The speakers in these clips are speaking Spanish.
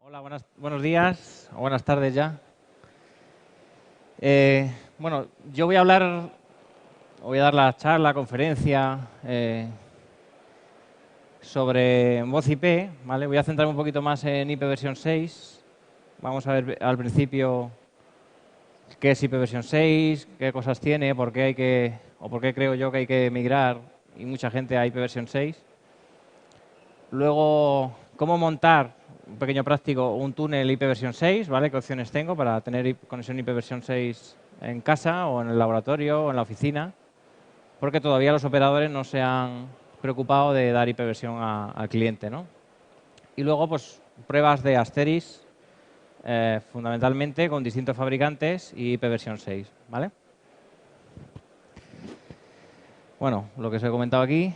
Hola, buenos días o buenas tardes ya. Bueno, yo voy a dar la charla, conferencia sobre voz IP, ¿vale? Voy a centrarme un poquito más en IP versión 6. Vamos a ver al principio qué es IP versión 6, qué cosas tiene, por qué por qué creo yo que hay que migrar y mucha gente a IP versión 6. Luego, cómo montar, un pequeño práctico, un túnel IP versión 6, ¿vale? ¿Qué opciones tengo para tener conexión IP versión 6 en casa o en el laboratorio o en la oficina? Porque todavía los operadores no se han preocupado de dar IP versión al cliente, ¿no? Y luego, pues, pruebas de Asteris, fundamentalmente con distintos fabricantes y IP versión 6, ¿vale? Bueno, lo que os he comentado aquí.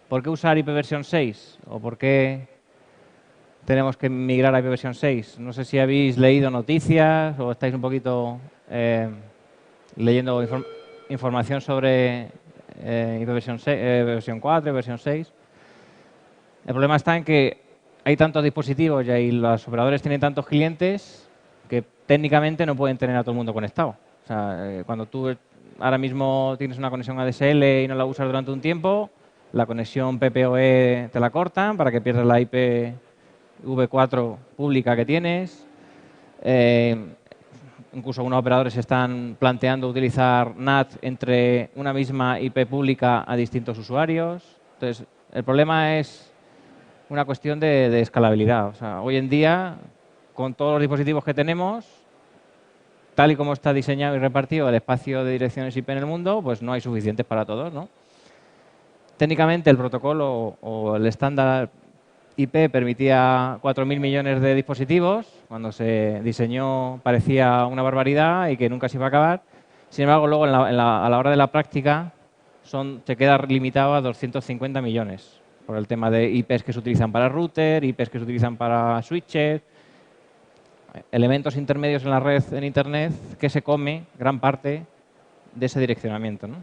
¿Por qué usar IP versión 6? ¿O por qué tenemos que migrar a IP versión 6? No sé si habéis leído noticias o estáis un poquito leyendo información sobre IP versión 6, versión 4, versión 6. El problema está en que hay tantos dispositivos y los operadores tienen tantos clientes que técnicamente no pueden tener a todo el mundo conectado. O sea, cuando tú ahora mismo tienes una conexión ADSL y no la usas durante un tiempo, la conexión PPoE te la cortan para que pierdas la IPv4 pública que tienes. Incluso algunos operadores están planteando utilizar NAT entre una misma IP pública a distintos usuarios. Entonces, el problema es una cuestión de escalabilidad. O sea, hoy en día, con todos los dispositivos que tenemos, tal y como está diseñado y repartido el espacio de direcciones IP en el mundo, pues no hay suficientes para todos, ¿no? Técnicamente, el protocolo o el estándar IP permitía 4.000 millones de dispositivos. Cuando se diseñó parecía una barbaridad y que nunca se iba a acabar. Sin embargo, luego a la hora de la práctica se queda limitado a 250 millones por el tema de IPs que se utilizan para router, IPs que se utilizan para switches, elementos intermedios en la red en Internet que se come gran parte de ese direccionamiento, ¿no?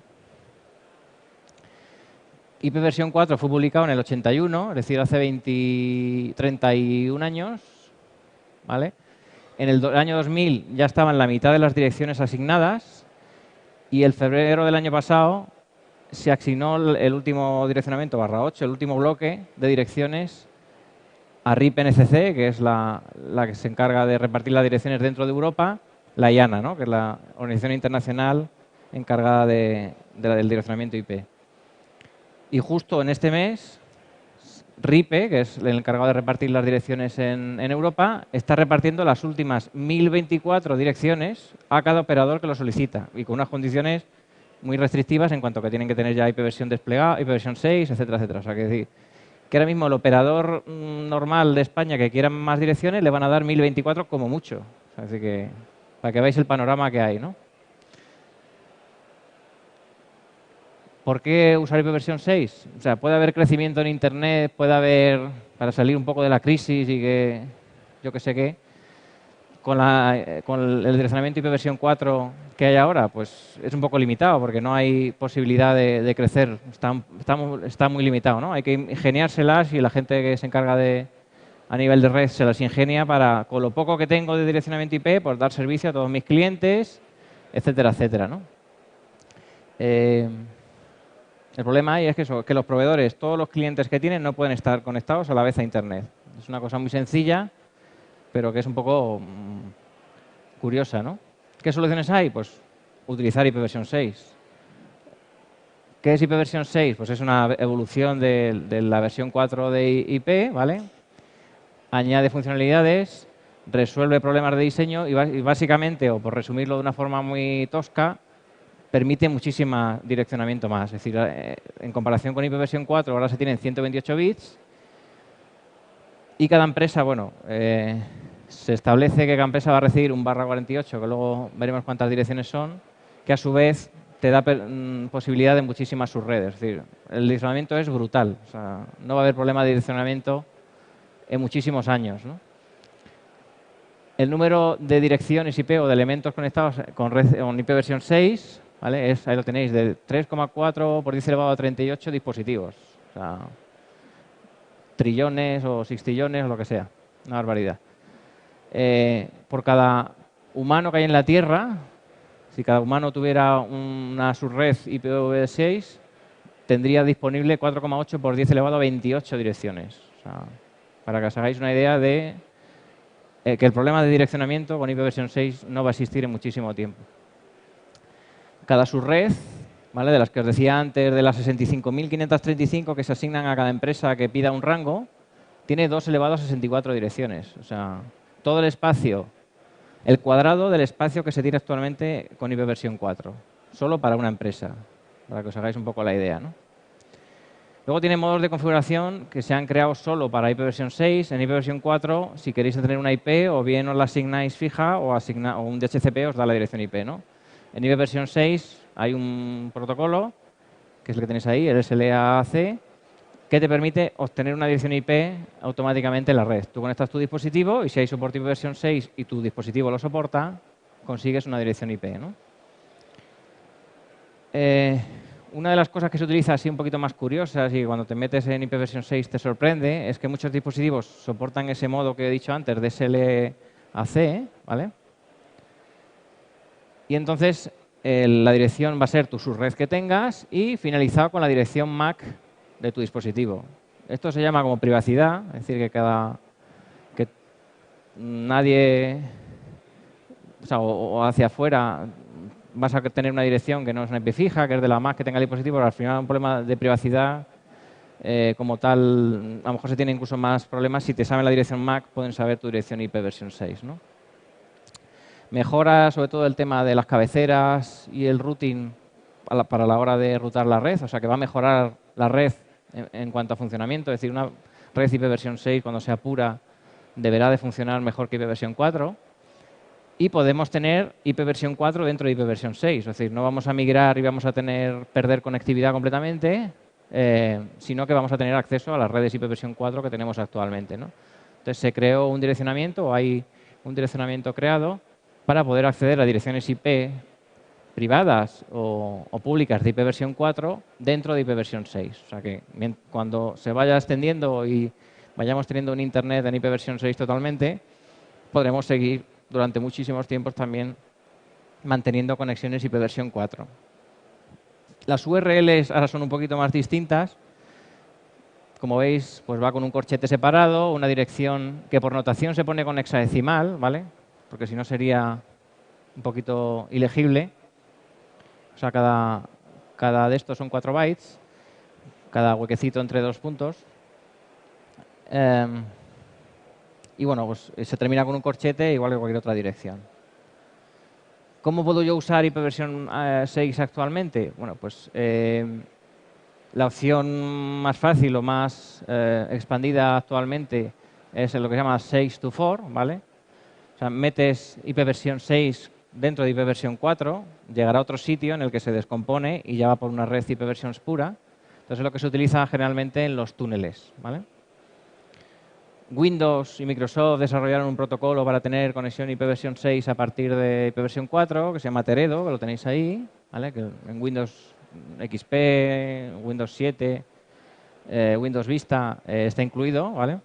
IP versión 4 fue publicado en el 81, es decir, hace 31 años, ¿vale? En el año 2000 ya estaban la mitad de las direcciones asignadas y el febrero del año pasado se asignó el último direccionamiento /8, el último bloque de direcciones a RIP-NCC, que es la que se encarga de repartir las direcciones dentro de Europa, la IANA, ¿no? Que es la organización internacional encargada del direccionamiento IP. Y justo en este mes, RIPE, que es el encargado de repartir las direcciones en Europa, está repartiendo las últimas 1024 direcciones a cada operador que lo solicita y con unas condiciones muy restrictivas en cuanto a que tienen que tener ya IP versión desplegada, IP versión 6, etcétera, etcétera. O sea, que decir que ahora mismo el operador normal de España que quiera más direcciones le van a dar 1024 como mucho. O sea, así que para que veáis el panorama que hay, ¿no? ¿Por qué usar IP versión 6? O sea, puede haber crecimiento en Internet, puede haber, para salir un poco de la crisis y que yo que sé qué, con el direccionamiento IP versión 4 que hay ahora, pues es un poco limitado porque no hay posibilidad de crecer, está muy limitado, ¿no? Hay que ingeniárselas y la gente que se encarga a nivel de red se las ingenia para, con lo poco que tengo de direccionamiento IP, pues dar servicio a todos mis clientes, etcétera, etcétera, ¿no? El problema ahí es que los proveedores, todos los clientes que tienen, no pueden estar conectados a la vez a Internet. Es una cosa muy sencilla, pero que es un poco curiosa, ¿no? ¿Qué soluciones hay? Pues utilizar IP versión 6. ¿Qué es IP versión 6? Pues es una evolución de la versión 4 de IP, ¿vale? Añade funcionalidades, resuelve problemas de diseño y básicamente, o por resumirlo de una forma muy tosca, permite muchísimo direccionamiento más. Es decir, en comparación con IP versión 4, ahora se tienen 128 bits y cada empresa, bueno, se establece que cada empresa va a recibir un /48, que luego veremos cuántas direcciones son, que a su vez te da posibilidad de muchísimas subredes. Es decir, el direccionamiento es brutal. O sea, no va a haber problema de direccionamiento en muchísimos años, ¿no? El número de direcciones IP o de elementos conectados con IP versión 6, ¿vale? Ahí lo tenéis, de 3,4 por 10 elevado a 38 dispositivos. O sea, trillones o sextillones o lo que sea. una barbaridad. Por cada humano que hay en la Tierra, si cada humano tuviera una subred IPv6, tendría disponible 4,8 por 10 elevado a 28 direcciones. O sea, para que os hagáis una idea de que el problema de direccionamiento con IPv6 no va a existir en muchísimo tiempo. Cada subred, ¿vale?, de las que os decía antes, de las 65.535 que se asignan a cada empresa que pida un rango, tiene 2 elevado a 64 direcciones. O sea, todo el espacio, el cuadrado del espacio que se tiene actualmente con IPv4, solo para una empresa, para que os hagáis un poco la idea, ¿no? Luego tiene modos de configuración que se han creado solo para IPv6. En IPv4, si queréis tener una IP, o bien os la asignáis fija o un DHCP os da la dirección IP, ¿no? En IPv6 hay un protocolo, que es el que tenéis ahí, el SLAAC, que te permite obtener una dirección IP automáticamente en la red. Tú conectas tu dispositivo y si hay soporte IPv6 y tu dispositivo lo soporta, consigues una dirección IP, ¿no? Una de las cosas que se utiliza así un poquito más curiosas y cuando te metes en IPv6 te sorprende es que muchos dispositivos soportan ese modo que he dicho antes de SLAC, ¿vale? Y entonces la dirección va a ser tu subred que tengas y finalizado con la dirección MAC de tu dispositivo. Esto se llama como privacidad, es decir, que nadie, o sea, o hacia afuera vas a tener una dirección que no es una IP fija, que es de la MAC que tenga el dispositivo, pero al final un problema de privacidad como tal, a lo mejor se tiene incluso más problemas. Si te saben la dirección MAC, pueden saber tu dirección IPv6, ¿no? Mejora sobre todo el tema de las cabeceras y el routing para la hora de rutar la red, o sea que va a mejorar la red en cuanto a funcionamiento, es decir, una red IPv6 cuando sea pura deberá de funcionar mejor que IPv4. Y podemos tener IPv4 dentro de IPv6, es decir, no vamos a migrar y vamos a perder conectividad completamente, sino que vamos a tener acceso a las redes IPv4 que tenemos actualmente, ¿no? Entonces se creó un direccionamiento, o hay un direccionamiento creado para poder acceder a direcciones IP privadas o públicas de IPv4 dentro de IPv6. O sea que cuando se vaya extendiendo y vayamos teniendo un Internet en IPv6 totalmente, podremos seguir durante muchísimos tiempos también manteniendo conexiones IPv4. Las URLs ahora son un poquito más distintas. Como veis, pues va con un corchete separado, una dirección que por notación se pone con hexadecimal, ¿vale? Porque si no sería un poquito ilegible. O sea, cada de estos son 4 bytes, cada huequecito entre 2 puntos. Y bueno, pues se termina con un corchete igual que cualquier otra dirección. ¿Cómo puedo yo usar IPv6 actualmente? Bueno, pues la opción más fácil o más expandida actualmente es lo que se llama 6 to 4, ¿vale? O sea, metes IPv6 dentro de IPv4, llegará a otro sitio en el que se descompone y ya va por una red IPv6 pura. Entonces es lo que se utiliza generalmente en los túneles, ¿vale? Windows y Microsoft desarrollaron un protocolo para tener conexión IPv6 a partir de IPv4, que se llama Teredo, que lo tenéis ahí, ¿vale? Que en Windows XP, Windows 7, Windows Vista está incluido, ¿vale?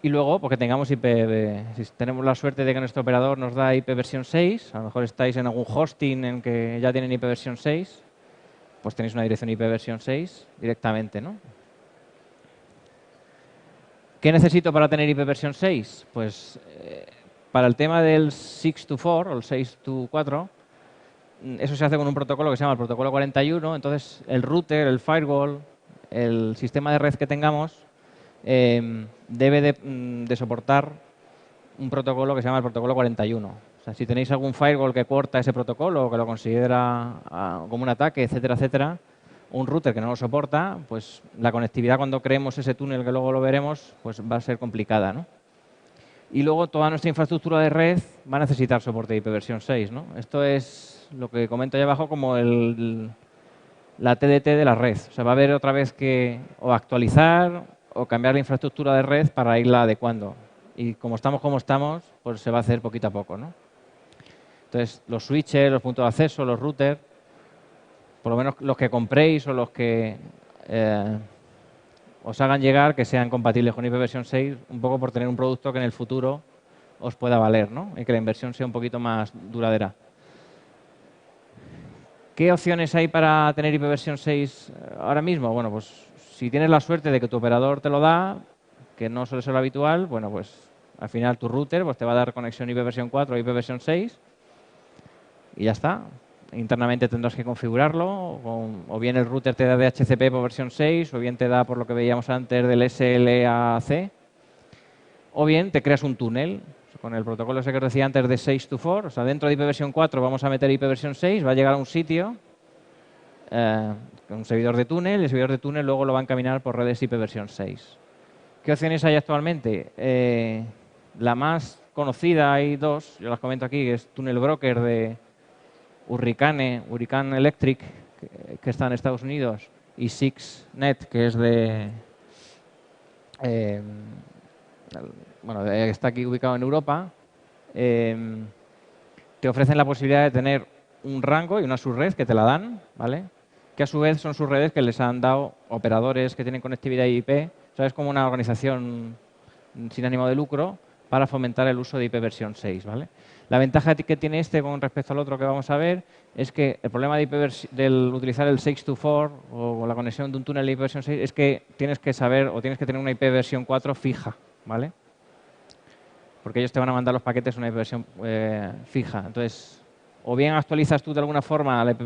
Y luego, porque tengamos si tenemos la suerte de que nuestro operador nos da IPv6, a lo mejor estáis en algún hosting en que ya tienen IPv6, pues tenéis una dirección IPv6 directamente, ¿no? ¿Qué necesito para tener IPv6? Pues para el tema del 6 to 4 o el 6 to 4, eso se hace con un protocolo que se llama el protocolo 41. Entonces, el router, el firewall, el sistema de red que tengamos debe de soportar un protocolo que se llama el protocolo 41. O sea, si tenéis algún firewall que corta ese protocolo o que lo considera como un ataque, etcétera, etcétera, un router que no lo soporta, pues la conectividad cuando creemos ese túnel, que luego lo veremos, pues va a ser complicada, ¿no? Y luego toda nuestra infraestructura de red va a necesitar soporte de IPv6, ¿no? Esto es lo que comento ahí abajo como la TDT de la red. O sea, va a haber otra vez que o actualizar o cambiar la infraestructura de red para irla adecuando. Y como estamos, pues se va a hacer poquito a poco, ¿no? Entonces, los switches, los puntos de acceso, los routers, por lo menos los que compréis o los que os hagan llegar que sean compatibles con IPv6, un poco por tener un producto que en el futuro os pueda valer, ¿no? Y que la inversión sea un poquito más duradera. ¿Qué opciones hay para tener IPv6 ahora mismo? Bueno, pues si tienes la suerte de que tu operador te lo da, que no suele ser lo habitual, bueno, pues al final tu router pues, te va a dar conexión IPv4 o IPv6 y ya está. Internamente tendrás que configurarlo, o bien el router te da DHCP por versión 6, o bien te da por lo que veíamos antes del SLAC, o bien te creas un túnel con el protocolo ese que os decía antes de 6 to 4, o sea, dentro de IPv4 vamos a meter IPv6, va a llegar a un sitio, un servidor de túnel, y el servidor de túnel luego lo va a encaminar por redes IPv6. ¿Qué opciones hay actualmente? La más conocida, hay dos, yo las comento aquí, que es Tunnel Broker de Hurricane Electric, que está en Estados Unidos, y SIXNet, que es de... bueno, está aquí ubicado en Europa. Te ofrecen la posibilidad de tener un rango y una subred que te la dan, ¿vale? Que a su vez son subredes que les han dado operadores que tienen conectividad IP. O sea, es como una organización sin ánimo de lucro para fomentar el uso de IPv6, ¿vale? La ventaja que tiene este con respecto al otro que vamos a ver es que el problema de del utilizar el 624 o la conexión de un túnel de IPv6 es que tienes que saber o tienes que tener una IPv4 fija, ¿vale? Porque ellos te van a mandar los paquetes una IP fija. Entonces, o bien actualizas tú de alguna forma la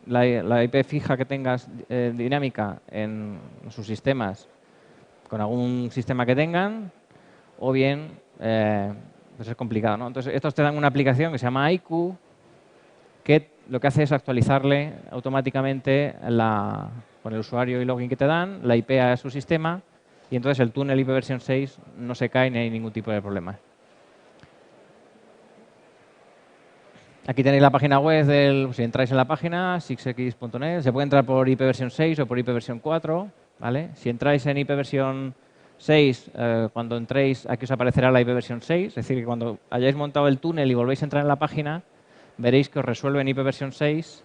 la IP fija que tengas dinámica en sus sistemas con algún sistema que tengan, o bien pues es complicado, ¿no? Entonces, estos te dan una aplicación que se llama IQ, que lo que hace es actualizarle automáticamente con el usuario y login que te dan, la IP a su sistema, y entonces el túnel IPv6 no se cae ni hay ningún tipo de problema. Aquí tenéis la página web si entráis en la página, sixx.net, se puede entrar por IPv6 o por IPv4, ¿vale? Si entráis en IPv6, cuando entréis, aquí os aparecerá la IPv6, es decir, que cuando hayáis montado el túnel y volvéis a entrar en la página, veréis que os resuelve en IPv6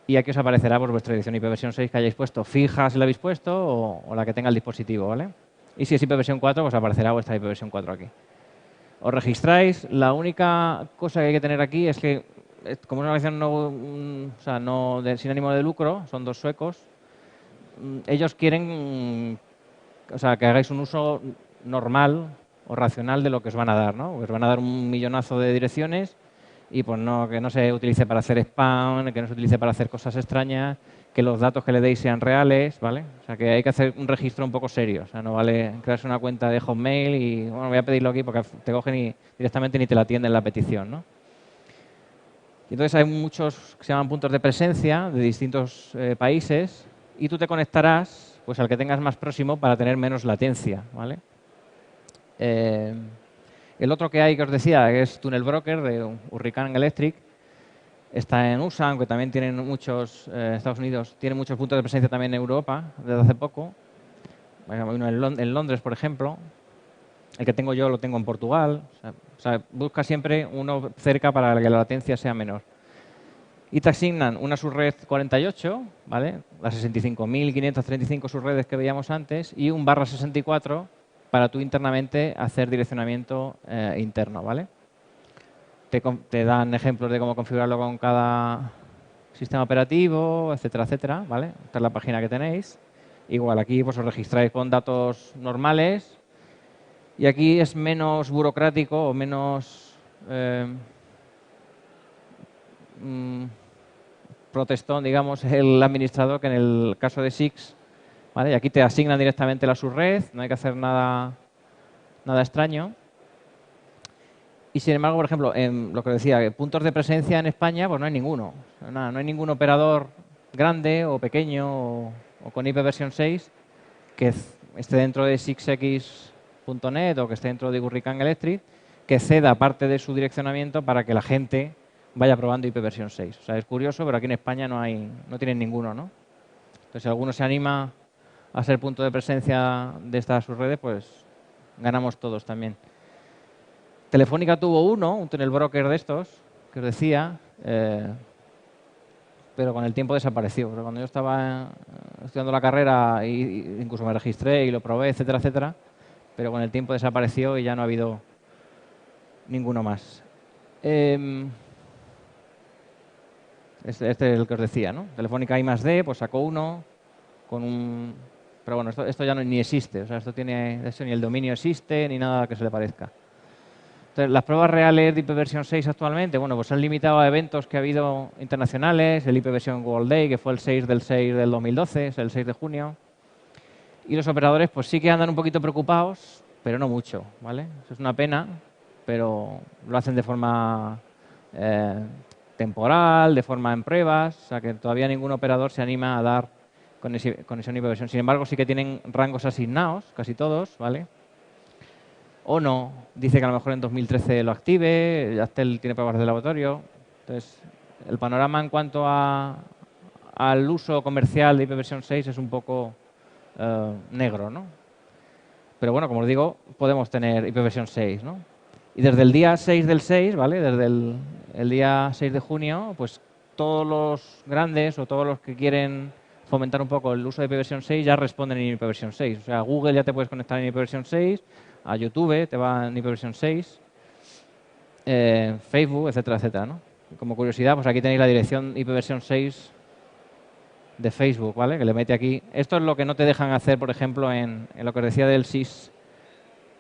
y aquí os aparecerá por vuestra edición IPv6 que hayáis puesto, fija si la habéis puesto o la que tenga el dispositivo, ¿vale? Y si es IPv4, pues aparecerá vuestra IPv4 aquí. Os registráis. La única cosa que hay que tener aquí es que, como es una organización sin ánimo de lucro, son dos suecos, ellos quieren que hagáis un uso normal o racional de lo que os van a dar, ¿no? Os van a dar un millonazo de direcciones y pues que no se utilice para hacer spam, que no se utilice para hacer cosas extrañas, que los datos que le deis sean reales, ¿vale? O sea, que hay que hacer un registro un poco serio. O sea, no vale crearse una cuenta de Hotmail y, bueno, voy a pedirlo aquí porque te cogen y directamente ni te la atienden la petición, ¿no? Y entonces hay muchos que se llaman puntos de presencia de distintos países y tú te conectarás pues al que tengas más próximo para tener menos latencia, ¿vale? El otro que hay, que os decía, es Tunnel Broker de Hurricane Electric. Está en USA, aunque también tienen Estados Unidos tiene muchos puntos de presencia también en Europa, desde hace poco. Uno en Londres, por ejemplo. El que tengo yo lo tengo en Portugal. O sea, busca siempre uno cerca para que la latencia sea menor. Y te asignan una subred 48, ¿vale? Las 65.535 subredes que veíamos antes, y un /64 para tú internamente hacer direccionamiento interno, ¿vale? Te dan ejemplos de cómo configurarlo con cada sistema operativo, etcétera, etcétera, ¿vale? Esta es la página que tenéis. Igual aquí pues os registráis con datos normales y aquí es menos burocrático o menos protestón, digamos, el administrador que en el caso de SIX, ¿vale? Y aquí te asignan directamente la subred, no hay que hacer nada extraño. Y sin embargo, por ejemplo, en lo que decía, puntos de presencia en España, pues no hay ninguno. No hay ningún operador grande o pequeño o con IPv6 que esté dentro de sixx.net o que esté dentro de Hurricane Electric que ceda parte de su direccionamiento para que la gente vaya probando IPv6. O sea, es curioso, pero aquí en España no tienen ninguno, ¿no? Entonces, si alguno se anima a ser punto de presencia de estas subredes, pues ganamos todos también. Telefónica tuvo un tunnel broker de estos, que os decía, pero con el tiempo desapareció. Pero cuando yo estaba estudiando la carrera, incluso me registré y lo probé, etcétera, etcétera, pero con el tiempo desapareció y ya no ha habido ninguno más. Este es el que os decía, ¿no? Telefónica I+D, pues sacó uno con un... Pero bueno, esto ya no, ni existe. O sea, esto tiene... De hecho, ni el dominio existe, ni nada que se le parezca. Entonces, las pruebas reales de IPv 6 actualmente, bueno, pues se han limitado a eventos que ha habido internacionales, el IPv World Day, que fue el 6 del 6 del 2012, es el 6 de junio. Y los operadores, pues sí que andan un poquito preocupados, pero no mucho, ¿vale? Eso es una pena, pero lo hacen de forma temporal, de forma en pruebas, o sea que todavía ningún operador se anima a dar conexión IPv6. Sin embargo, sí que tienen rangos asignados, casi todos, ¿vale? O no, dice que a lo mejor en 2013 lo active, Yastel tiene pruebas de laboratorio. Entonces, el panorama en cuanto al uso comercial de IPv 6 es un poco negro, ¿no? Pero bueno, como os digo, podemos tener IPv 6, ¿no? Y desde el día 6 del 6, ¿vale? Desde el día 6 de junio, pues todos los grandes o todos los que quieren fomentar un poco el uso de IPv 6 ya responden en IPv 6. O sea, Google ya te puedes conectar en IPv 6, a YouTube te va en IPv 6, Facebook, etcétera, etcétera, ¿no? Y como curiosidad, pues aquí tenéis la dirección IPv 6 de Facebook, ¿vale? Que le mete aquí. Esto es lo que no te dejan hacer, por ejemplo, en lo que os decía del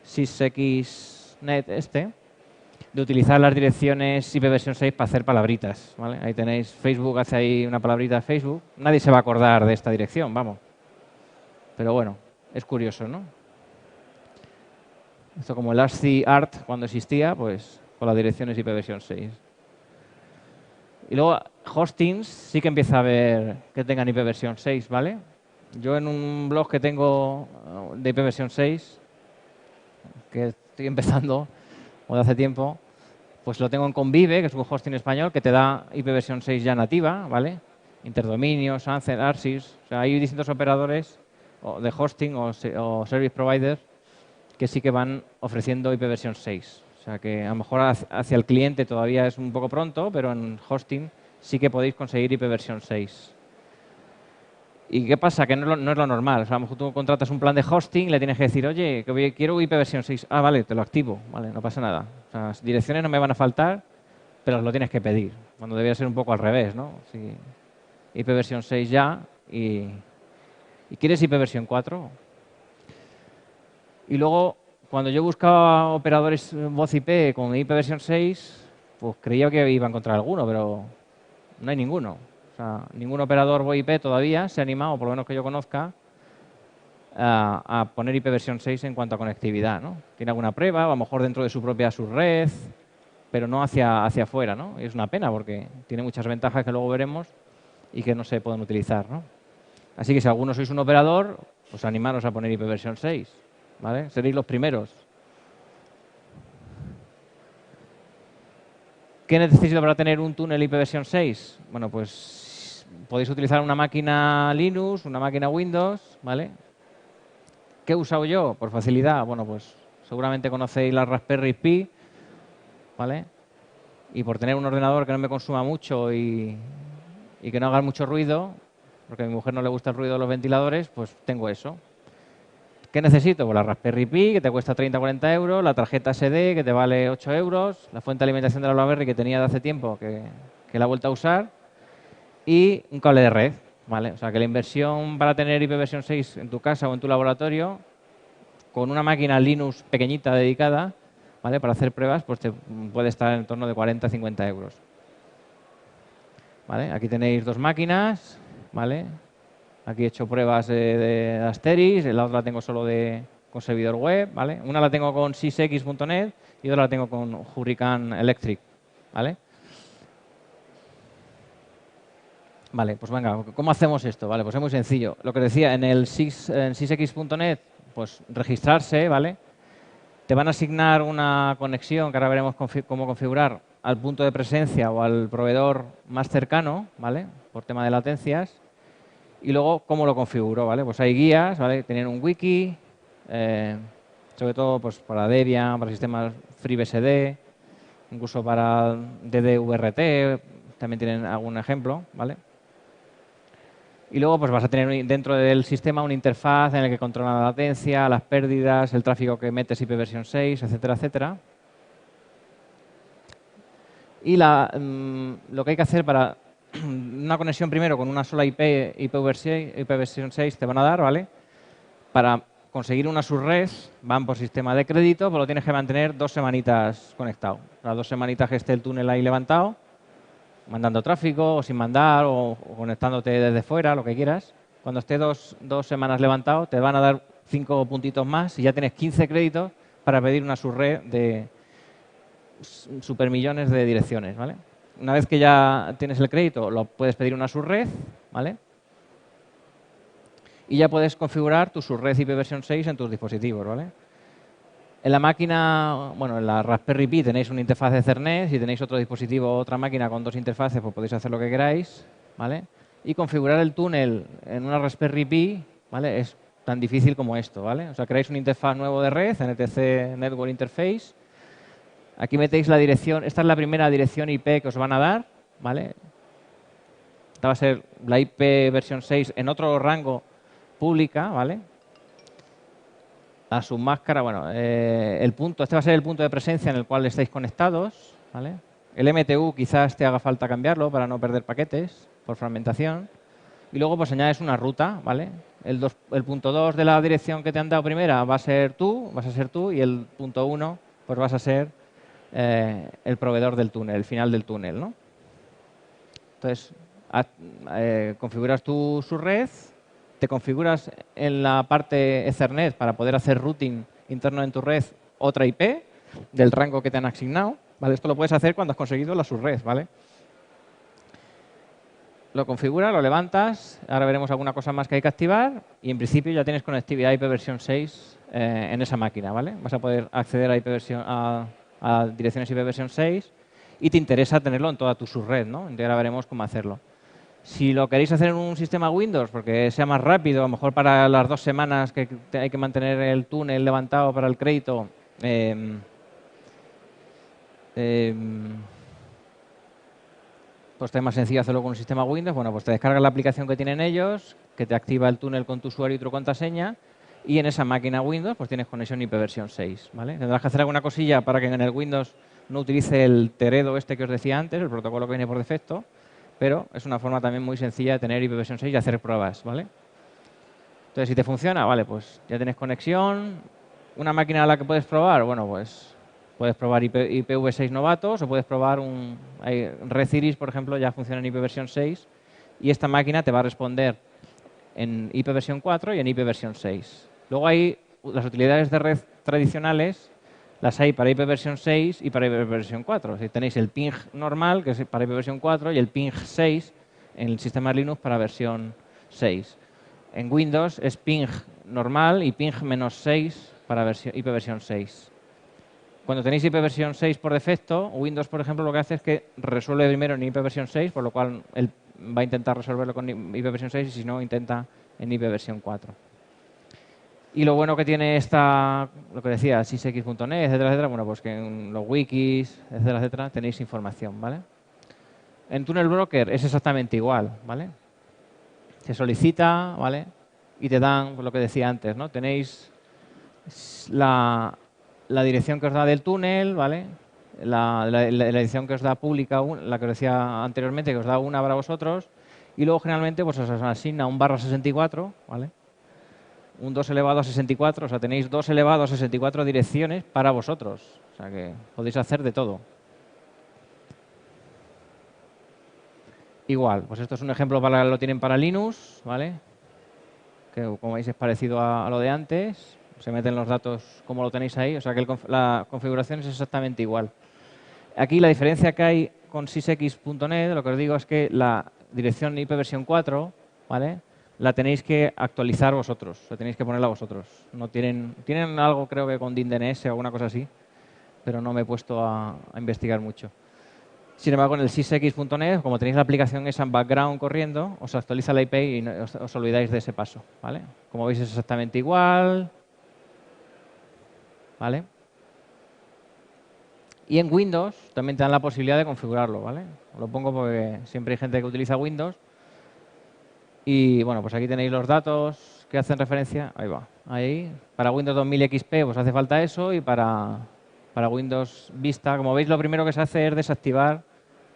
SysXNet de utilizar las direcciones IPv 6 para hacer palabritas, ¿vale? Ahí tenéis Facebook, hace ahí una palabrita de Facebook. Nadie se va a acordar de esta dirección, vamos. Pero bueno, es curioso, ¿no? Esto como el ASCII ART cuando existía, pues con las direcciones IPv 6. Y luego hostings sí que empieza a haber que tengan IPv 6, ¿vale? Yo en un blog que tengo de IPv 6, que estoy empezando, o de hace tiempo, pues lo tengo en Convive, que es un hosting español que te da IPv 6 ya nativa, ¿vale? Interdominios, Answer, Arsis, o sea, hay distintos operadores de hosting o service providers que sí que van ofreciendo IPv 6. O sea que a lo mejor hacia el cliente todavía es un poco pronto, pero en hosting sí que podéis conseguir IPv 6. ¿Y qué pasa? Que no es lo normal. O sea, a lo mejor tú contratas un plan de hosting y le tienes que decir, oye, que quiero IPv 6. Ah, vale, te lo activo. Vale, no pasa nada. O sea, las direcciones no me van a faltar, pero lo tienes que pedir. Cuando debería ser un poco al revés, ¿no? Sí, IPv 6 ya y ¿quieres IPv 4? Y luego, cuando yo buscaba operadores voz IP con IPv 6, pues creía que iba a encontrar alguno, pero no hay ninguno. O sea, ningún operador VoIP todavía se ha animado, por lo menos que yo conozca, a poner IPv 6 en cuanto a conectividad, ¿no? Tiene alguna prueba, o a lo mejor dentro de su propia subred, pero no hacia afuera, ¿no? Y es una pena porque tiene muchas ventajas que luego veremos y que no se pueden utilizar, ¿no? Así que si alguno sois un operador, pues animaros a poner IPv 6, ¿vale? Seréis los primeros. ¿Qué necesito para tener un túnel IPv 6? Bueno, pues podéis utilizar una máquina Linux, una máquina Windows, ¿vale? ¿Qué he usado yo? Por facilidad, bueno, pues seguramente conocéis la Raspberry Pi, ¿vale? Y por tener un ordenador que no me consuma mucho y que no haga mucho ruido, porque a mi mujer no le gusta el ruido de los ventiladores, pues tengo eso. ¿Qué necesito? Pues la Raspberry Pi, que te cuesta 30 o 40 euros, la tarjeta SD, que te vale 8 euros, la fuente de alimentación de la BlackBerry que tenía de hace tiempo, que la he vuelto a usar, y un cable de red, ¿vale? O sea, que la inversión para tener IPv 6 en tu casa o en tu laboratorio, con una máquina Linux pequeñita dedicada, ¿vale? Para hacer pruebas, pues te puede estar en torno de 40 a 50 euros. ¿Vale? Aquí tenéis dos máquinas, ¿vale? Aquí he hecho pruebas de Asterix, la otra la tengo solo con servidor web, ¿vale? Una la tengo con sysx.net y otra la tengo con Hurricane Electric, ¿vale? Vale, pues venga, ¿cómo hacemos esto? Vale, pues es muy sencillo. Lo que decía, en sysx.net, pues registrarse, ¿vale? Te van a asignar una conexión, que ahora veremos cómo configurar, al punto de presencia o al proveedor más cercano, ¿vale? Por tema de latencias. Y luego, ¿cómo lo configuro? ¿Vale? Pues hay guías, ¿vale? Tienen un wiki, sobre todo pues, para Debian, para sistemas FreeBSD, incluso para DDVRT, también tienen algún ejemplo, ¿vale? Y luego pues vas a tener dentro del sistema una interfaz en la que controla la latencia, las pérdidas, el tráfico que metes IPv 6, etcétera, etcétera. Y lo que hay que hacer para una conexión primero con una sola IP, IPv6 te van a dar, ¿vale? Para conseguir una subred van por sistema de crédito, pero lo tienes que mantener 2 semanitas conectado. Las 2 semanitas que esté el túnel ahí levantado, mandando tráfico o sin mandar o conectándote desde fuera, lo que quieras. Cuando esté dos semanas levantado, te van a dar 5 puntitos más y ya tienes 15 créditos para pedir una subred de supermillones de direcciones, ¿vale? Una vez que ya tienes el crédito, lo puedes pedir una subred, ¿vale? Y ya puedes configurar tu subred IPv 6 en tus dispositivos, ¿vale? En la máquina, bueno, en la Raspberry Pi tenéis una interfaz de Ethernet. Si tenéis otro dispositivo o otra máquina con 2 interfaces, pues podéis hacer lo que queráis, ¿vale? Y configurar el túnel en una Raspberry Pi, ¿vale? Es tan difícil como esto, ¿vale? O sea, creáis una interfaz nuevo de red, NTC Network Interface. Aquí metéis la dirección, esta es la primera dirección IP que os van a dar, ¿vale? Esta va a ser la IP versión 6 en otro rango pública, ¿vale? La submáscara, bueno, este va a ser el punto de presencia en el cual estáis conectados, ¿vale? El MTU quizás te haga falta cambiarlo para no perder paquetes por fragmentación. Y luego pues añades una ruta, ¿vale? El punto 2 de la dirección que te han dado primera vas a ser tú, y el punto 1 pues vas a ser el proveedor del túnel, el final del túnel, ¿no? Entonces, configuras tu subred, te configuras en la parte Ethernet para poder hacer routing interno en tu red otra IP del rango que te han asignado, ¿vale? Esto lo puedes hacer cuando has conseguido la subred, ¿vale? Lo configuras, lo levantas, ahora veremos alguna cosa más que hay que activar y en principio ya tienes conectividad IPv 6 en esa máquina, ¿vale? Vas a poder acceder a direcciones IPv 6 y te interesa tenerlo en toda tu subred, ¿no? Entonces ahora veremos cómo hacerlo. Si lo queréis hacer en un sistema Windows porque sea más rápido, a lo mejor para las 2 semanas que hay que mantener el túnel levantado para el crédito, pues es más sencillo hacerlo con un sistema Windows. Bueno, pues te descargas la aplicación que tienen ellos, que te activa el túnel con tu usuario y tu contraseña, y en esa máquina Windows pues tienes conexión IPv 6, ¿vale? Tendrás que hacer alguna cosilla para que en el Windows no utilice el Teredo este que os decía antes, el protocolo que viene por defecto, pero es una forma también muy sencilla de tener IPv 6 y hacer pruebas, ¿vale? Entonces, si te funciona, vale, pues ya tienes conexión. Una máquina a la que puedes probar, bueno, pues puedes probar IPv6 novatos o puedes probar Red Iris, por ejemplo, ya funciona en IPv 6 y esta máquina te va a responder en IPv 4 y en IPv 6. Luego hay las utilidades de red tradicionales, las hay para IPv 6 y para IPv 4. Si tenéis el ping normal, que es para IPv 4, y el ping 6 en el sistema Linux para versión 6. En Windows es ping normal y ping -6 para IPv 6. Cuando tenéis IPv 6 por defecto, Windows, por ejemplo, lo que hace es que resuelve primero en IPv 6, por lo cual él va a intentar resolverlo con IPv 6 y si no, intenta en IPv 4. Y lo bueno que tiene lo que decía, sysx.net, etcétera, etcétera, bueno, pues que en los wikis, etcétera, etcétera, tenéis información, ¿vale? En Tunnel Broker es exactamente igual, ¿vale? Se solicita, ¿vale? Y te dan, pues, lo que decía antes, ¿no? Tenéis la dirección que os da del túnel, ¿vale? La dirección que os da pública, la que os decía anteriormente, que os da una para vosotros, y luego generalmente pues os asigna un /64, ¿vale? Un 2 elevado a 64, o sea, tenéis 2 elevado a 64 direcciones para vosotros, o sea que podéis hacer de todo. Igual, pues esto es un ejemplo lo tienen para Linux, ¿vale? Que como veis es parecido a lo de antes. Se meten los datos como lo tenéis ahí, o sea que la configuración es exactamente igual. Aquí la diferencia que hay con sysx.net, lo que os digo es que la dirección IPv 4, ¿vale? La tenéis que actualizar vosotros, la tenéis que ponerla vosotros. No tienen algo creo que con DIN-DNS o alguna cosa así, pero no me he puesto a investigar mucho. Sin embargo, en el sysx.net, como tenéis la aplicación esa en background corriendo, os actualiza la IP y no, os olvidáis de ese paso, ¿vale? Como veis es exactamente igual, ¿vale? Y en Windows también te dan la posibilidad de configurarlo, ¿vale? Lo pongo porque siempre hay gente que utiliza Windows. Y bueno, pues aquí tenéis los datos que hacen referencia. Ahí va. Ahí. Para Windows 2000 XP pues hace falta eso y para Windows Vista, como veis, lo primero que se hace es desactivar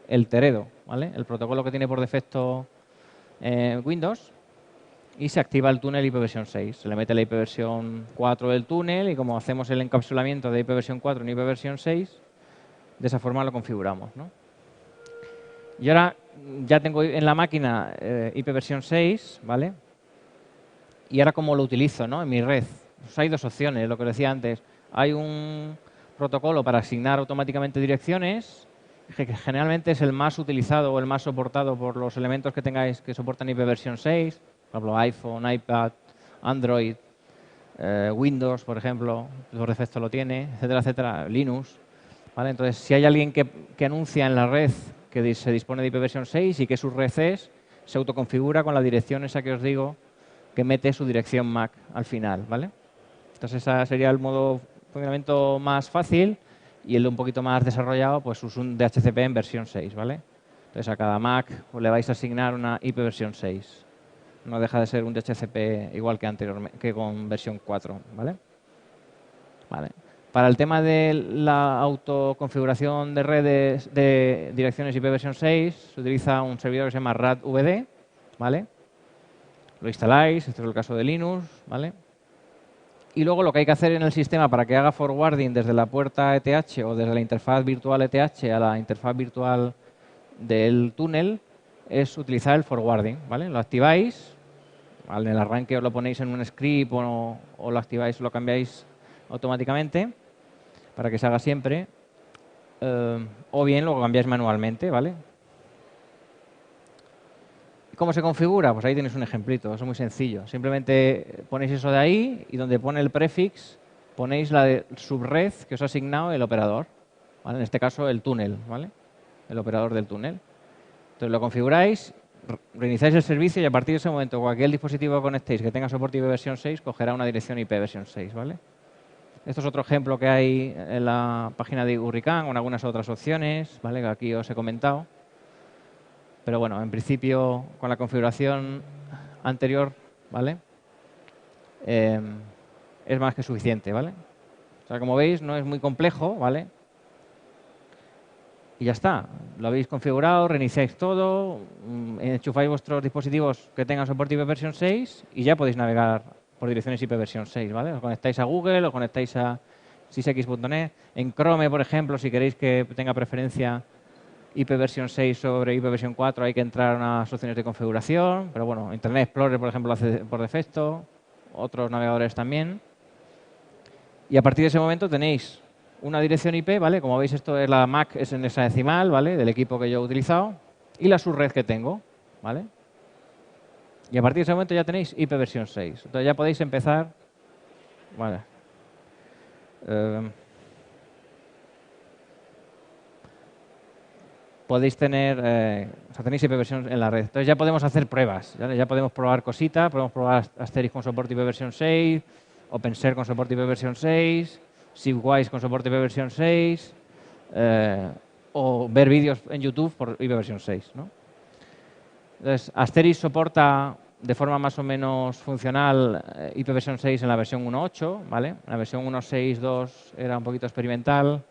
el Teredo, ¿vale? El protocolo que tiene por defecto Windows, y se activa el túnel IPv 6. Se le mete la IPv 4 del túnel y como hacemos el encapsulamiento de IPv 4 en IPv 6, de esa forma lo configuramos, ¿no? Y ahora ya tengo en la máquina IPv 6, ¿vale? Y ahora cómo lo utilizo, ¿no? En mi red. Pues hay dos opciones, lo que os decía antes. Hay un protocolo para asignar automáticamente direcciones, que generalmente es el más utilizado o el más soportado por los elementos que tengáis que soportan IPv 6, por ejemplo, iPhone, iPad, Android, Windows, por ejemplo, por defecto lo tiene, etcétera, etcétera, Linux. ¿Vale? Entonces, si hay alguien que anuncia en la red que se dispone de IPv 6 y que su red es, se autoconfigura con la dirección esa que os digo, que mete su dirección MAC al final, ¿vale? Entonces, ese sería el modo de funcionamiento más fácil, y el de un poquito más desarrollado, pues es un DHCP en versión 6, ¿vale? Entonces, a cada MAC pues, le vais a asignar una IPv 6. No deja de ser un DHCP igual que anteriormente, que con versión 4, ¿vale? Vale. Para el tema de la autoconfiguración de redes de direcciones IPv 6, se utiliza un servidor que se llama RADVD, ¿vale? Lo instaláis, este es el caso de Linux, ¿vale? Y luego lo que hay que hacer en el sistema para que haga forwarding desde la puerta ETH o desde la interfaz virtual ETH a la interfaz virtual del túnel es utilizar el forwarding, ¿vale? Lo activáis, en el arranque os lo ponéis en un script o lo activáis o lo cambiáis automáticamente para que se haga siempre, o bien lo cambiáis manualmente, ¿vale? ¿Cómo se configura? Pues ahí tenéis un ejemplito, eso es muy sencillo. Simplemente ponéis eso de ahí y donde pone el prefix ponéis la subred que os ha asignado el operador, ¿vale? En este caso el túnel, ¿vale? El operador del túnel. Entonces lo configuráis, reiniciáis el servicio y a partir de ese momento cualquier dispositivo que conectéis que tenga soporte IPv 6 cogerá una dirección IPv 6, ¿vale? Esto es otro ejemplo que hay en la página de Hurricane con algunas otras opciones, ¿vale? Que aquí os he comentado. Pero bueno, en principio, con la configuración anterior, ¿vale? Es más que suficiente, ¿vale? O sea, como veis, no es muy complejo, ¿vale? Y ya está. Lo habéis configurado, reiniciáis todo, enchufáis vuestros dispositivos que tengan soporte IPv 6 y ya podéis navegar por direcciones IPv 6, ¿vale? Os conectáis a Google, os conectáis a sysx.net. En Chrome, por ejemplo, si queréis que tenga preferencia IPv 6 sobre IPv 4, hay que entrar a unas opciones de configuración, pero bueno, Internet Explorer, por ejemplo, lo hace por defecto, otros navegadores también. Y a partir de ese momento tenéis una dirección IP, ¿vale? Como veis, esto es la MAC, es en hexadecimal, ¿vale? Del equipo que yo he utilizado, y la subred que tengo, ¿vale? Y a partir de ese momento ya tenéis IPv 6. Entonces ya podéis empezar, ¿vale? Podéis tener, o sea, tenéis IPv en la red. Entonces ya podemos hacer pruebas, ¿vale? Ya podemos probar cositas, podemos probar Asterisk con soporte IPv 6, OpenShare con soporte IPv 6, Zipwise con soporte IPv 6, o ver vídeos en YouTube por IPv 6, ¿no? Entonces, Asterisk soporta de forma más o menos funcional IPv 6 en la versión 1.8, ¿vale? En la versión 1.6.2 era un poquito experimental.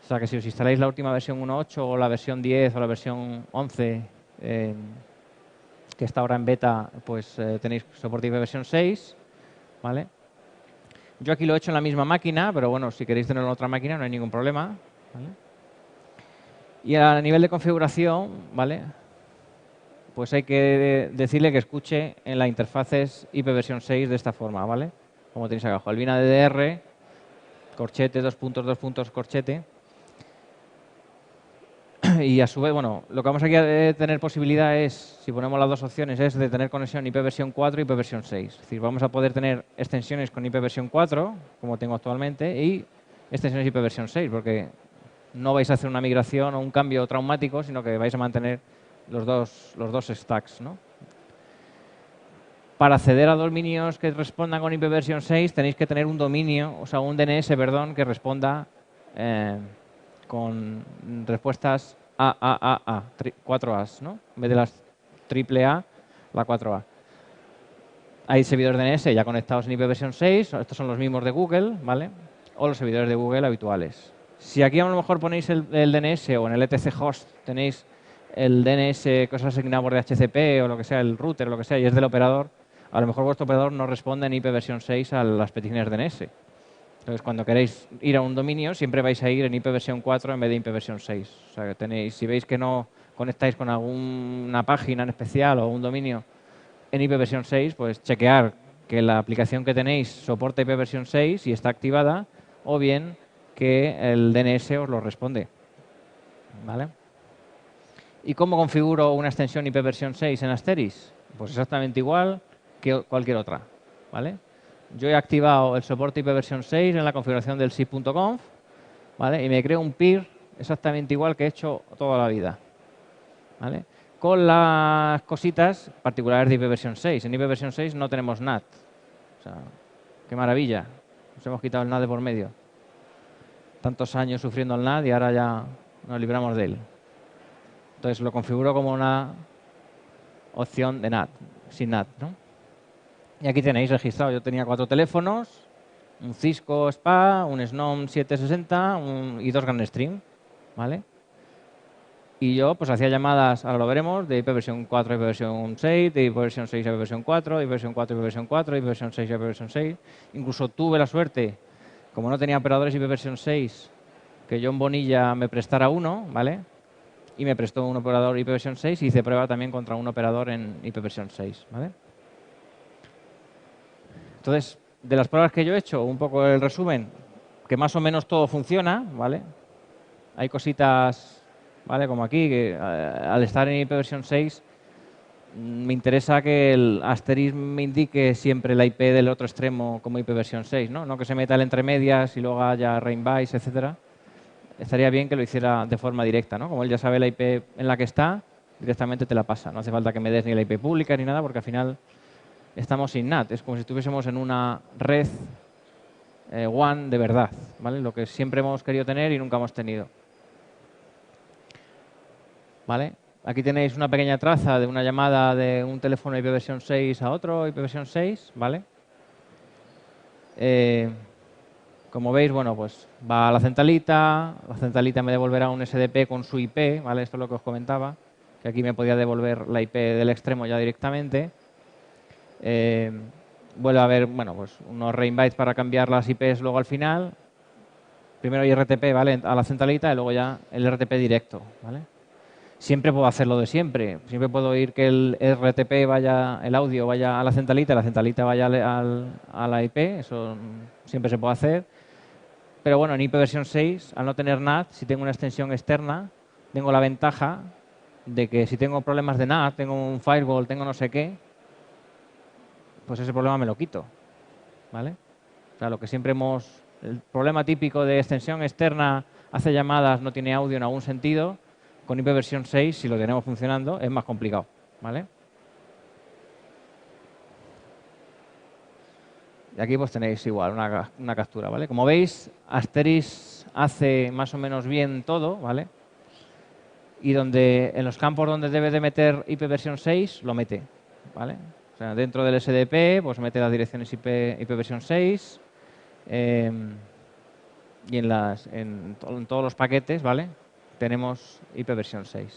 O sea que si os instaláis la última versión 1.8 o la versión 10 o la versión 11, que está ahora en beta, pues tenéis soporte IPv 6, ¿vale? Yo aquí lo he hecho en la misma máquina, pero bueno, si queréis tenerlo en otra máquina no hay ningún problema, ¿vale? Y a nivel de configuración, ¿vale? Pues hay que decirle que escuche en la interfaces IPv 6 de esta forma, ¿vale? Como tenéis abajo, Albina DDR, corchete, 2 puntos, corchete. Y a su vez, bueno, lo que vamos aquí a tener posibilidad es, si ponemos las dos opciones, es de tener conexión IPv 4 y IPv 6. Es decir, vamos a poder tener extensiones con IPv 4, como tengo actualmente, y extensiones IPv 6, porque no vais a hacer una migración o un cambio traumático, sino que vais a mantener los dos stacks, ¿no? Para acceder a dominios que respondan con IPv 6 tenéis que tener un dominio, o sea, un DNS, perdón, que responda con respuestas AAAA, 4 A's, ¿no? En vez de las triple A, la 4A. Hay servidores DNS ya conectados en IPv6, estos son los mismos de Google, ¿vale? O los servidores de Google habituales. Si aquí a lo mejor ponéis el DNS o en el etc host tenéis el DNS que os ha asignado por DHCP o lo que sea, el router o lo que sea, y es del operador, a lo mejor vuestro operador no responde en IPv6 a las peticiones DNS. Entonces, cuando queréis ir a un dominio, siempre vais a ir en IPv4 en vez de IPv6. O sea, que tenéis, si veis que no conectáis con alguna página en especial o un dominio en IPv6, pues chequear que la aplicación que tenéis soporta IPv6 y está activada, o bien que el DNS os lo responde. ¿Vale? ¿Y cómo configuro una extensión IPv6 en Asteris? Pues exactamente igual que cualquier otra. ¿Vale? Yo he activado el soporte IPv6 en la configuración del sys.conf, ¿vale? Y me creo un peer exactamente igual que he hecho toda la vida. ¿Vale? Con las cositas particulares de IPv6. En IPv6 no tenemos NAT. O sea, qué maravilla. Nos hemos quitado el NAT de por medio. Tantos años sufriendo el NAT y ahora ya nos libramos de él. Entonces lo configuro como una opción de NAT, sin NAT, ¿no? Y aquí tenéis registrado. Yo tenía 4 teléfonos, un Cisco SPA, un Snom 760 y 2 GrandStream, ¿vale? Y yo pues hacía llamadas, ahora lo veremos, de IPv4 a IPv6, de IPv6 a IPv4, de IPv4 a IPv4, de IPv6 a IPv6. Incluso tuve la suerte, como no tenía operadores IPv6, que John Bonilla me prestara uno, ¿vale? Y me prestó un operador IPv6 y hice prueba también contra un operador en IPv6, ¿vale? Entonces, de las pruebas que yo he hecho, un poco el resumen, que más o menos todo funciona, ¿vale? Hay cositas, ¿vale? Como aquí, que al estar en IPv6 me interesa que el Asterix me indique siempre la IP del otro extremo como IPv6, ¿no? No que se meta el entre medias y luego haya rainbase, etcétera. Estaría bien que lo hiciera de forma directa, ¿no? Como él ya sabe la IP en la que está, directamente te la pasa. No hace falta que me des ni la IP pública ni nada, porque al final estamos sin NAT. Es como si estuviésemos en una red WAN de verdad, ¿vale? Lo que siempre hemos querido tener y nunca hemos tenido. ¿Vale? Aquí tenéis una pequeña traza de una llamada de un teléfono IPv6 a otro IPv6, ¿vale? Como veis, bueno, pues va a la centralita me devolverá un SDP con su IP, ¿vale? Esto es lo que os comentaba, que aquí me podía devolver la IP del extremo ya directamente. Vuelve a haber, bueno, pues unos reinvites para cambiar las IPs luego al final. Primero hay RTP, ¿vale? A la centralita y luego ya el RTP directo, ¿vale? Siempre puedo hacerlo de siempre. Siempre puedo ir que el RTP vaya, el audio vaya a la centralita vaya a la IP. Eso siempre se puede hacer. Pero bueno, en IPv6, al no tener NAT, si tengo una extensión externa, tengo la ventaja de que si tengo problemas de NAT, tengo un firewall, tengo no sé qué, pues ese problema me lo quito, ¿vale? O sea, lo que siempre hemos... El problema típico de extensión externa hace llamadas, no tiene audio en algún sentido, con IPv6, si lo tenemos funcionando, es más complicado, ¿vale? Y aquí pues tenéis igual una captura, ¿vale? Como veis, Asterix hace más o menos bien todo, ¿vale? Y en los campos donde debe de meter IPv6, lo mete, ¿vale? O sea, dentro del SDP, pues mete las direcciones IPv6 y en todos los paquetes, ¿vale? Tenemos IPv6.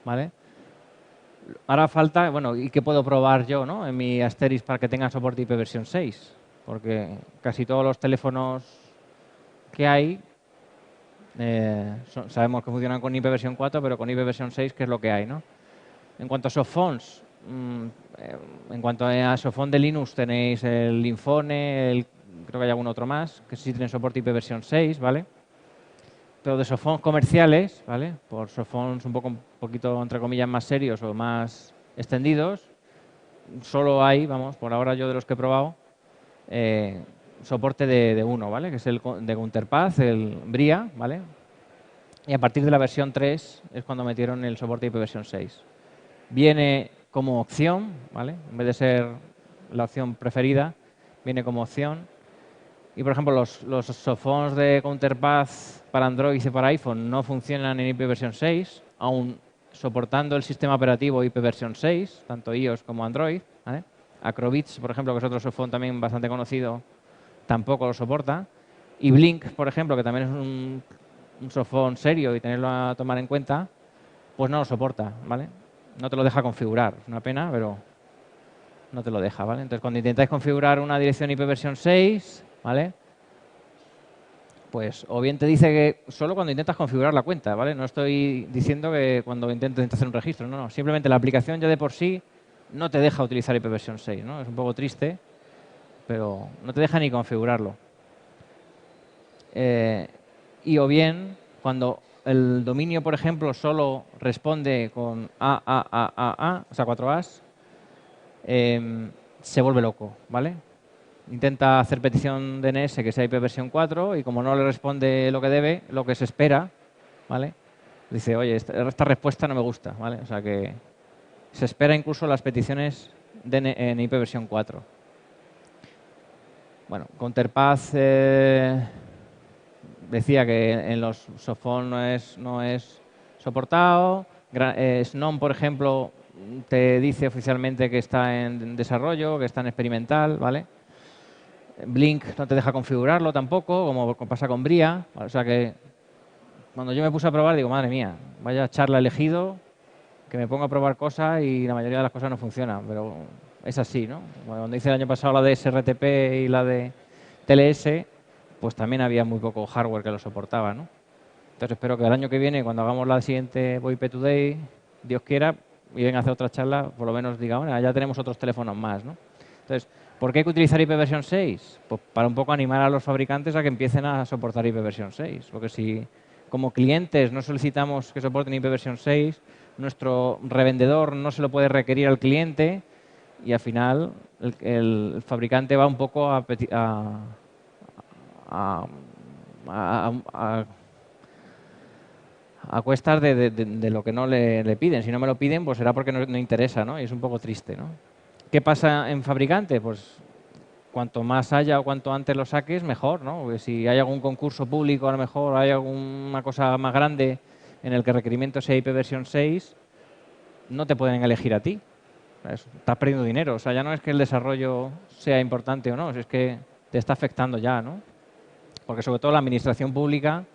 ¿Vale? Ahora falta, bueno, ¿y qué puedo probar yo, ¿no? En mi Asterix para que tenga soporte IPv6? Porque casi todos los teléfonos que hay sabemos que funcionan con IPv4, pero con IPv6, ¿qué es lo que hay, no? En cuanto a softphones, en cuanto a softphone de Linux tenéis el Linfone, creo que hay algún otro más, que sí tienen soporte IPv6, ¿vale? Pero de softphones comerciales, ¿vale? Por softphones un poquito, entre comillas, más serios o más extendidos, solo hay, vamos, por ahora yo de los que he probado, soporte de uno, ¿vale? Que es el de Counterpath, el BRIA, ¿vale? Y a partir de la versión 3 es cuando metieron el soporte IPv6. Viene como opción, ¿vale? En vez de ser la opción preferida, viene como opción. y por ejemplo los softphones de Counterpath para Android y para iPhone no funcionan en IP versión 6, aún soportando el sistema operativo IP versión 6, tanto iOS como Android, ¿vale? Acrobits, por ejemplo, que es otro softphone también bastante conocido, tampoco lo soporta. Y Blink, por ejemplo, que también es un softphone serio y tenerlo a tomar en cuenta, pues no lo soporta, ¿vale? No te lo deja configurar. Es una pena, pero no te lo deja, ¿vale? Entonces, cuando intentáis configurar una dirección IP versión 6, ¿vale? Pues o bien te dice que solo cuando intentas configurar la cuenta, ¿vale? No estoy diciendo que cuando intentes hacer un registro, no, no. Simplemente la aplicación ya de por sí no te deja utilizar IP versión 6, ¿no? Es un poco triste, pero no te deja ni configurarlo. Y o bien, cuando el dominio, por ejemplo, solo responde con o sea, 4 As, se vuelve loco, ¿vale? Intenta hacer petición DNS que sea IP versión 4 y como no le responde lo que debe, lo que se espera, ¿vale? Dice, oye, esta respuesta no me gusta, ¿vale? O sea que se espera incluso las peticiones en IP versión 4. Bueno, Counterpath decía que en los softphones no es soportado. Snom, por ejemplo, te dice oficialmente que está en desarrollo, que está en experimental, ¿vale? Blink no te deja configurarlo tampoco, como pasa con Bria. O sea que cuando yo me puse a probar, digo, madre mía, vaya charla elegido, que me pongo a probar cosas y la mayoría de las cosas no funcionan. Pero es así, ¿no? Cuando hice el año pasado la de SRTP y la de TLS, pues también había muy poco hardware que lo soportaba, ¿no? Entonces espero que el año que viene, cuando hagamos la siguiente VoIP Today, Dios quiera, y venga a hacer otra charla, por lo menos diga, bueno, ya tenemos otros teléfonos más, ¿no? Entonces, ¿por qué hay que utilizar IP versión 6? Pues para un poco animar a los fabricantes a que empiecen a soportar IP versión 6. Porque si como clientes no solicitamos que soporten IP versión 6, nuestro revendedor no se lo puede requerir al cliente y al final el fabricante va un poco a cuestas de lo que no le piden. Si no me lo piden, pues será porque no interesa, ¿no? Y es un poco triste, ¿no? ¿Qué pasa en fabricante? Pues cuanto más haya o cuanto antes lo saques, mejor, ¿no? Porque si hay algún concurso público, a lo mejor hay alguna cosa más grande en el que el requerimiento sea IP versión 6, no te pueden elegir a ti. Estás perdiendo dinero. O sea, ya no es que el desarrollo sea importante o no, es que te está afectando ya, ¿no? Porque sobre todo la administración pública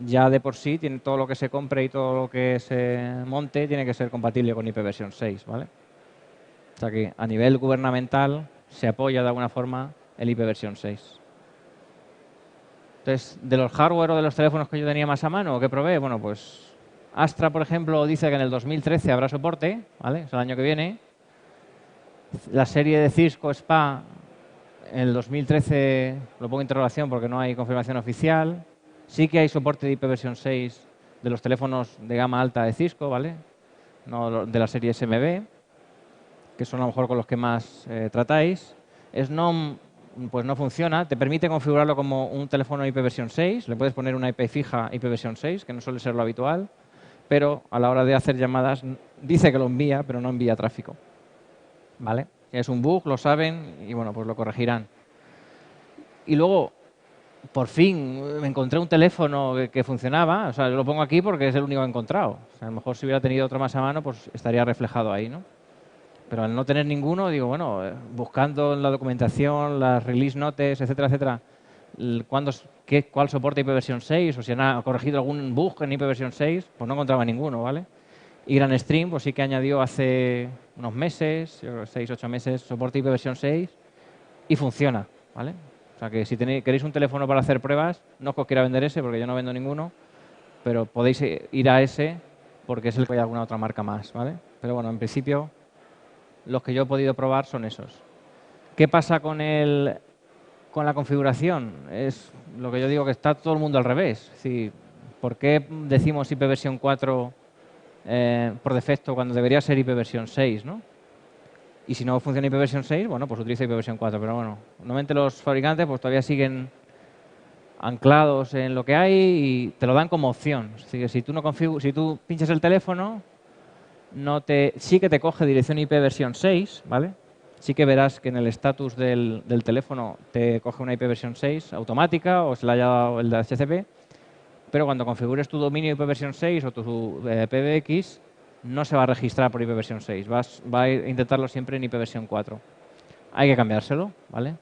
ya de por sí tiene todo lo que se compre y todo lo que se monte tiene que ser compatible con IP versión 6, ¿vale? O sea que a nivel gubernamental se apoya de alguna forma el IP versión 6. Entonces, de los hardware o de los teléfonos que yo tenía más a mano, ¿qué probé? Bueno, pues Astra, por ejemplo, dice que en el 2013 habrá soporte, ¿vale? Es el año que viene. La serie de Cisco SPA en el 2013 lo pongo en interrogación porque no hay confirmación oficial. Sí que hay soporte de IP versión 6 de los teléfonos de gama alta de Cisco, ¿vale? No de la serie SMB, que son a lo mejor con los que más tratáis. Snom pues no funciona, te permite configurarlo como un teléfono IP versión 6, le puedes poner una IP fija IP versión 6, que no suele ser lo habitual, pero a la hora de hacer llamadas dice que lo envía, pero no envía tráfico. ¿Vale? Es un bug, lo saben y bueno, pues lo corregirán. Y luego, por fin, me encontré un teléfono que funcionaba, o sea, lo pongo aquí porque es el único que he encontrado. O sea, a lo mejor si hubiera tenido otro más a mano, pues estaría reflejado ahí, ¿no? Pero al no tener ninguno, digo, bueno, buscando en la documentación, las release notes, etcétera, etcétera, cuál soporta IP versión 6 o si han corregido algún bug en IP versión 6, pues no encontraba ninguno, ¿vale? Y GrandStream, pues sí que añadió hace unos meses, 6, 8 meses, soporte IP versión 6 y funciona, ¿vale? O sea que si queréis un teléfono para hacer pruebas, no os quiera vender ese porque yo no vendo ninguno, pero podéis ir a ese porque es el que hay alguna otra marca más, ¿vale? Pero bueno, en principio los que yo he podido probar son esos. ¿Qué pasa con la configuración? Es lo que yo digo, que está todo el mundo al revés. Es decir, ¿por qué decimos IP versión 4 por defecto cuando debería ser IP versión 6, ¿no? Y si no funciona IP versión 6, bueno, pues utiliza IP versión 4. Pero bueno, normalmente los fabricantes pues todavía siguen anclados en lo que hay y te lo dan como opción. Es decir, si tú pinchas el teléfono, sí que te coge dirección IP versión 6, ¿vale? sí que verás que en el estatus del teléfono te coge una IPv6 automática o se le haya dado el de HCP, pero cuando configures tu dominio IPv6 o tu PBX, no se va a registrar por IPv6, va a intentarlo siempre en IPv4. Hay que cambiárselo, ¿vale?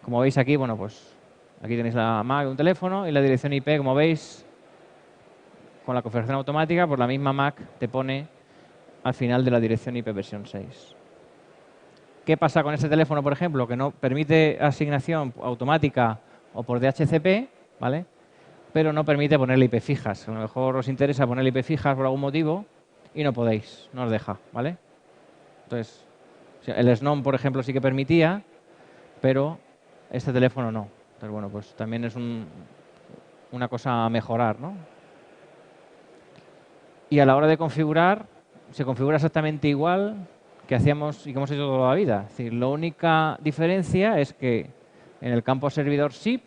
Como veis aquí, bueno, pues aquí tenéis la MAC de un teléfono y la dirección IP, como veis, con la configuración automática, pues la misma MAC te pone al final de la dirección IPv6. ¿Qué pasa con este teléfono, por ejemplo? Que no permite asignación automática o por DHCP, ¿vale? Pero no permite ponerle IP fijas. A lo mejor os interesa ponerle IP fijas por algún motivo y no podéis, no os deja, ¿vale? Entonces, el SNOM, por ejemplo, sí que permitía, pero este teléfono no. Entonces, bueno, pues también es una cosa a mejorar, ¿no? Y a la hora de configurar, se configura exactamente igual que hacíamos y que hemos hecho toda la vida. Es decir, la única diferencia es que en el campo servidor SIP,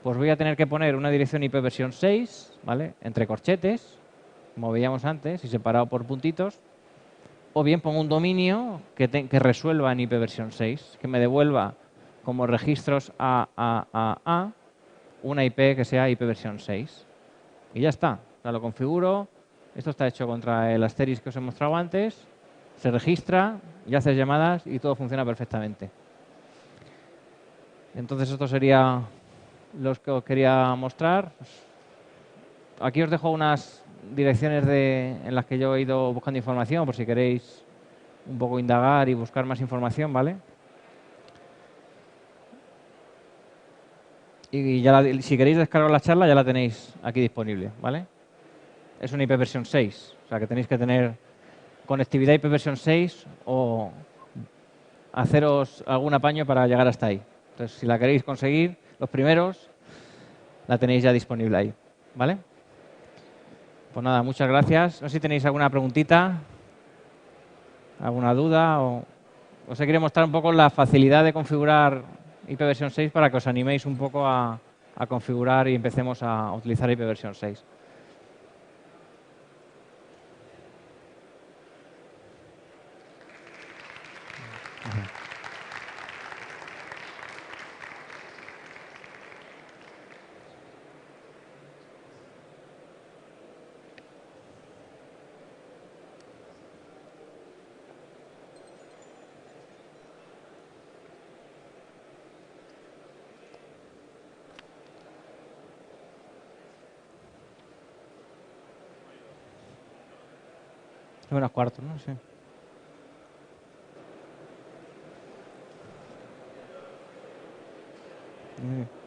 pues voy a tener que poner una dirección IPv6, ¿vale? Entre corchetes, como veíamos antes, y separado por puntitos. O bien pongo un dominio que resuelva en IPv6, que me devuelva como registros A una IP que sea IPv6. Y ya está. O sea, lo configuro. Esto está hecho contra el asterisk que os he mostrado antes. Se registra, y haces llamadas y todo funciona perfectamente. Entonces, esto sería los que os quería mostrar. Aquí os dejo unas direcciones en las que yo he ido buscando información, por si queréis un poco indagar y buscar más información, ¿vale? Y ya si queréis descargar la charla, ya la tenéis aquí disponible, ¿vale? Es una IPv6, o sea que tenéis que tener conectividad IPv6 o haceros algún apaño para llegar hasta ahí. Entonces, si la queréis conseguir, los primeros, la tenéis ya disponible ahí, ¿vale? Pues nada, muchas gracias. No sé si tenéis alguna preguntita, alguna duda o os quería mostrar un poco la facilidad de configurar IPv6 para que os animéis un poco a configurar y empecemos a utilizar IPv6. Unos cuartos, ¿no? Sí. Muy bien.